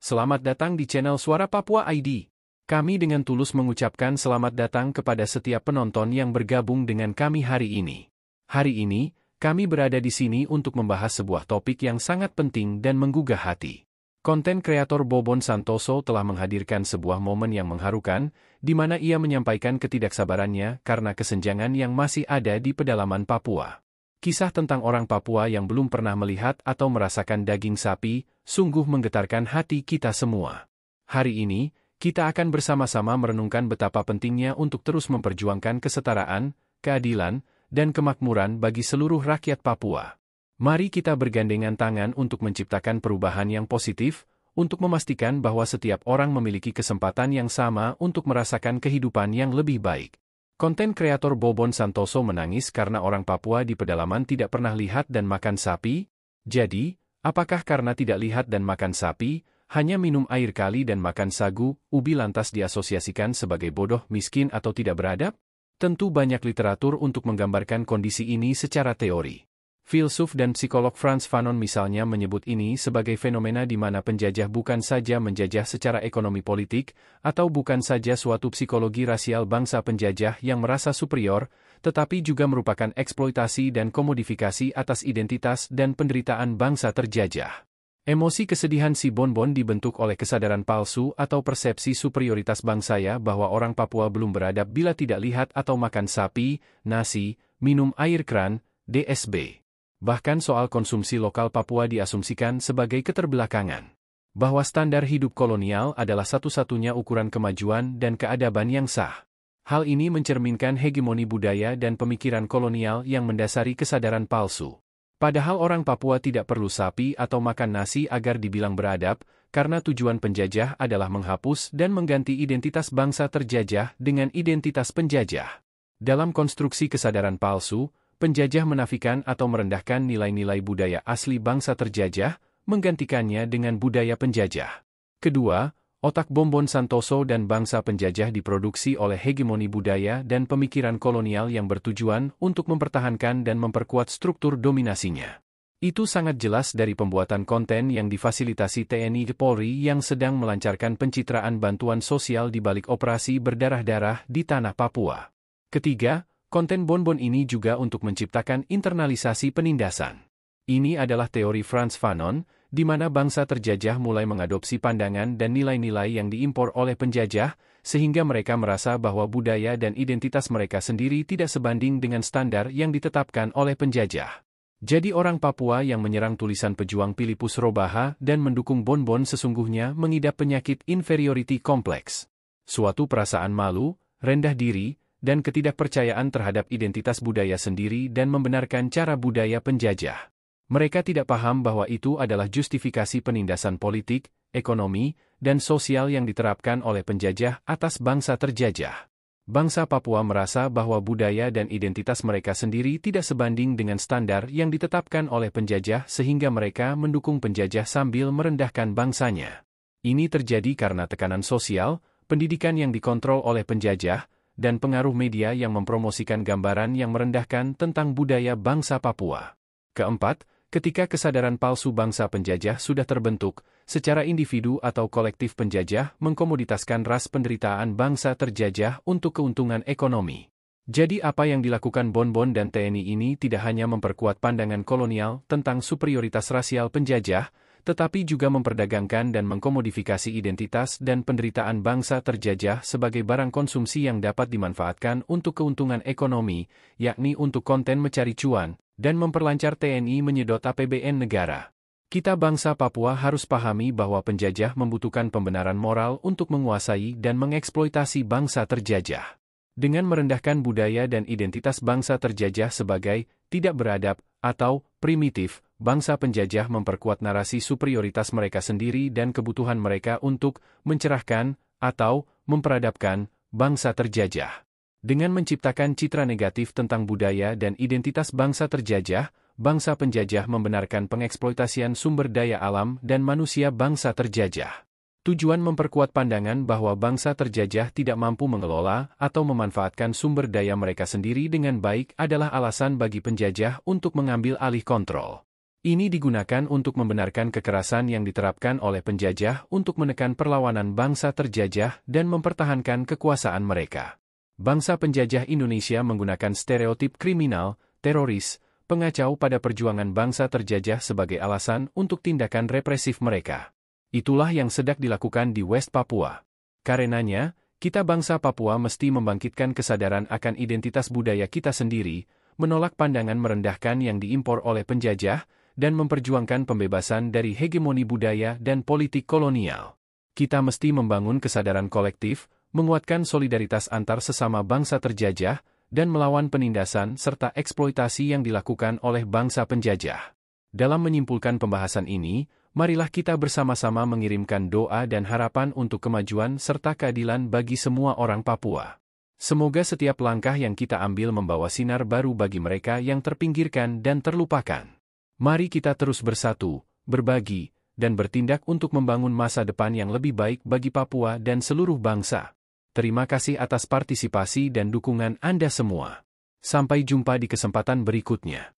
Selamat datang di channel Suara Papua ID. Kami dengan tulus mengucapkan selamat datang kepada setiap penonton yang bergabung dengan kami hari ini. Hari ini, kami berada di sini untuk membahas sebuah topik yang sangat penting dan menggugah hati. Konten kreator Bobon Santoso telah menghadirkan sebuah momen yang mengharukan, di mana ia menyampaikan ketidaksabarannya karena kesenjangan yang masih ada di pedalaman Papua. Kisah tentang orang Papua yang belum pernah melihat atau merasakan daging sapi, sungguh menggetarkan hati kita semua. Hari ini, kita akan bersama-sama merenungkan betapa pentingnya untuk terus memperjuangkan kesetaraan, keadilan, dan kemakmuran bagi seluruh rakyat Papua. Mari kita bergandengan tangan untuk menciptakan perubahan yang positif, untuk memastikan bahwa setiap orang memiliki kesempatan yang sama untuk merasakan kehidupan yang lebih baik. Konten kreator Bobon Santoso menangis karena orang Papua di pedalaman tidak pernah lihat dan makan sapi. Jadi, apakah karena tidak lihat dan makan sapi, hanya minum air kali dan makan sagu, ubi lantas diasosiasikan sebagai bodoh, miskin atau tidak beradab? Tentu banyak literatur untuk menggambarkan kondisi ini secara teori. Filsuf dan psikolog Frantz Fanon misalnya menyebut ini sebagai fenomena di mana penjajah bukan saja menjajah secara ekonomi politik, atau bukan saja suatu psikologi rasial bangsa penjajah yang merasa superior, tetapi juga merupakan eksploitasi dan komodifikasi atas identitas dan penderitaan bangsa terjajah. Emosi kesedihan si Bonbon dibentuk oleh kesadaran palsu atau persepsi superioritas bangsanya bahwa orang Papua belum beradab bila tidak lihat atau makan sapi, nasi, minum air keran, dsb. Bahkan soal konsumsi lokal Papua diasumsikan sebagai keterbelakangan. Bahwa standar hidup kolonial adalah satu-satunya ukuran kemajuan dan keadaban yang sah. Hal ini mencerminkan hegemoni budaya dan pemikiran kolonial yang mendasari kesadaran palsu. Padahal orang Papua tidak perlu sapi atau makan nasi agar dibilang beradab, karena tujuan penjajah adalah menghapus dan mengganti identitas bangsa terjajah dengan identitas penjajah. Dalam konstruksi kesadaran palsu, penjajah menafikan atau merendahkan nilai-nilai budaya asli bangsa terjajah, menggantikannya dengan budaya penjajah. Kedua, otak Bobon Santoso dan bangsa penjajah diproduksi oleh hegemoni budaya dan pemikiran kolonial yang bertujuan untuk mempertahankan dan memperkuat struktur dominasinya. Itu sangat jelas dari pembuatan konten yang difasilitasi TNI Polri yang sedang melancarkan pencitraan bantuan sosial di balik operasi berdarah-darah di tanah Papua. Ketiga, konten Bonbon ini juga untuk menciptakan internalisasi penindasan. Ini adalah teori Frantz Fanon, di mana bangsa terjajah mulai mengadopsi pandangan dan nilai-nilai yang diimpor oleh penjajah, sehingga mereka merasa bahwa budaya dan identitas mereka sendiri tidak sebanding dengan standar yang ditetapkan oleh penjajah. Jadi orang Papua yang menyerang tulisan pejuang Philippus Robaha dan mendukung Bonbon sesungguhnya mengidap penyakit inferiority complex. Suatu perasaan malu, rendah diri, dan ketidakpercayaan terhadap identitas budaya sendiri dan membenarkan cara budaya penjajah. Mereka tidak paham bahwa itu adalah justifikasi penindasan politik, ekonomi, dan sosial yang diterapkan oleh penjajah atas bangsa terjajah. Bangsa Papua merasa bahwa budaya dan identitas mereka sendiri tidak sebanding dengan standar yang ditetapkan oleh penjajah sehingga mereka mendukung penjajah sambil merendahkan bangsanya. Ini terjadi karena tekanan sosial, pendidikan yang dikontrol oleh penjajah, dan pengaruh media yang mempromosikan gambaran yang merendahkan tentang budaya bangsa Papua. Keempat, ketika kesadaran palsu bangsa penjajah sudah terbentuk, secara individu atau kolektif penjajah mengkomoditaskan ras penderitaan bangsa terjajah untuk keuntungan ekonomi. Jadi apa yang dilakukan Bonbon dan TNI ini tidak hanya memperkuat pandangan kolonial tentang superioritas rasial penjajah, tetapi juga memperdagangkan dan mengkomodifikasi identitas dan penderitaan bangsa terjajah sebagai barang konsumsi yang dapat dimanfaatkan untuk keuntungan ekonomi, yakni untuk konten mencari cuan, dan memperlancar TNI menyedot APBN negara. Kita bangsa Papua harus pahami bahwa penjajah membutuhkan pembenaran moral untuk menguasai dan mengeksploitasi bangsa terjajah. Dengan merendahkan budaya dan identitas bangsa terjajah sebagai tidak beradab atau primitif, bangsa penjajah memperkuat narasi superioritas mereka sendiri dan kebutuhan mereka untuk mencerahkan atau memperadabkan bangsa terjajah. Dengan menciptakan citra negatif tentang budaya dan identitas bangsa terjajah, bangsa penjajah membenarkan pengeksploitasian sumber daya alam dan manusia bangsa terjajah. Tujuan memperkuat pandangan bahwa bangsa terjajah tidak mampu mengelola atau memanfaatkan sumber daya mereka sendiri dengan baik adalah alasan bagi penjajah untuk mengambil alih kontrol. Ini digunakan untuk membenarkan kekerasan yang diterapkan oleh penjajah untuk menekan perlawanan bangsa terjajah dan mempertahankan kekuasaan mereka. Bangsa penjajah Indonesia menggunakan stereotip kriminal, teroris, pengacau pada perjuangan bangsa terjajah sebagai alasan untuk tindakan represif mereka. Itulah yang sedang dilakukan di West Papua. Karenanya, kita bangsa Papua mesti membangkitkan kesadaran akan identitas budaya kita sendiri, menolak pandangan merendahkan yang diimpor oleh penjajah, dan memperjuangkan pembebasan dari hegemoni budaya dan politik kolonial. Kita mesti membangun kesadaran kolektif, menguatkan solidaritas antar sesama bangsa terjajah, dan melawan penindasan serta eksploitasi yang dilakukan oleh bangsa penjajah. Dalam menyimpulkan pembahasan ini, marilah kita bersama-sama mengirimkan doa dan harapan untuk kemajuan serta keadilan bagi semua orang Papua. Semoga setiap langkah yang kita ambil membawa sinar baru bagi mereka yang terpinggirkan dan terlupakan. Mari kita terus bersatu, berbagi, dan bertindak untuk membangun masa depan yang lebih baik bagi Papua dan seluruh bangsa. Terima kasih atas partisipasi dan dukungan Anda semua. Sampai jumpa di kesempatan berikutnya.